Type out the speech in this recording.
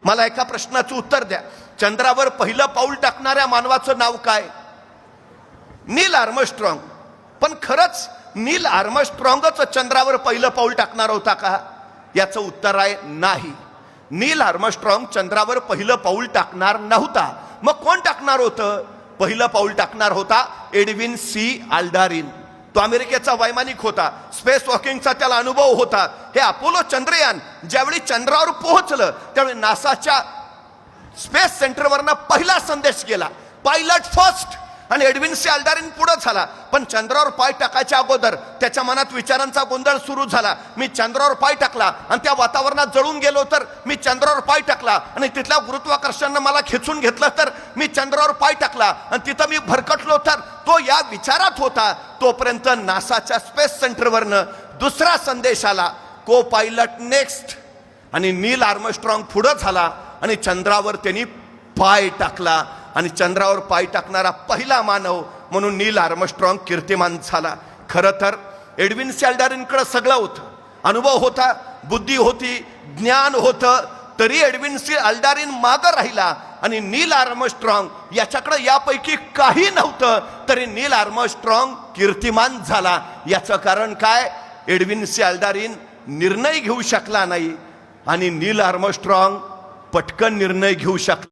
मला एका प्रश्नाचं उत्तर द्या. चंद्रावर पहिलं पाऊल टाकणाऱ्या मानवाचं नाव काय? नील आर्मस्ट्रॉंग. पण खरंच नील आर्मस्ट्रॉंगच चंद्रावर पहिलं पाऊल टाकणार होता का? याचं उत्तर आहे नाही. नील आर्मस्ट्रॉंग चंद्रावर पहिलं पाऊल टाकणार नव्हता. मग कोण टाकणार होतं? पहिलं पाऊल टाकणार होता एडविन सी आल्डारिन. तो अमेरिकेचा वैमानिक होता, स्पेस वॉकिंगचा त्याला अनुभव होता. हे अपोलो चंद्रयान ज्यावेळी चंद्रावर पोहोचलं त्यावेळी नासाच्या स्पेस सेंटरवरनं पहिला संदेश गेला, पायलट फर्स्ट. आणि एडविन सी आल्डारिन पुढे झाला. पण चंद्रावर पाय टाकायच्या अगोदर त्याच्या मनात विचारांचा गोंधळ सुरू झाला. मी चंद्रावर पाय टाकला आणि त्या वातावरणात जळून गेलो तर? मी चंद्रावर पाय टाकला आणि तिथल्या गुरुत्वाकर्षणानं मला खेचून घेतलं तर? मी चंद्रावर पाय टाकला आणि तिथं मी भरकटलो तर? तो या विचारात होता. तोपर्यंत नासाच्या स्पेस सेंटरवरनं दुसरा संदेश आला, को पायलट नेक्स्ट. आणि नील आर्मस्ट्रॉंग पुढे झाला आणि चंद्रावर त्यांनी पाय टाकला. आणि चंद्रावर पाय टाकणारा पहिला मानव म्हणून नील आर्मस्ट्रॉंग कीर्तिमान झाला. खरं तर एडविन सी आल्डारिनकडे सगळं होतं, अनुभव होता, बुद्धी होती, ज्ञान होतं. तरी एडविन सी आल्डारिन मागं राहिला आणि नील आर्मस्ट्रॉंग याच्याकडे यापैकी काही नव्हतं. तरी नील आर्मस्ट्रॉंग कीर्तिमान झाला. याचं कारण काय? एडविन सी आल्डारिन निर्णय घेऊ शकला नाही आणि नील आर्मस्ट्रॉंग पटकन निर्णय घेऊ शकला.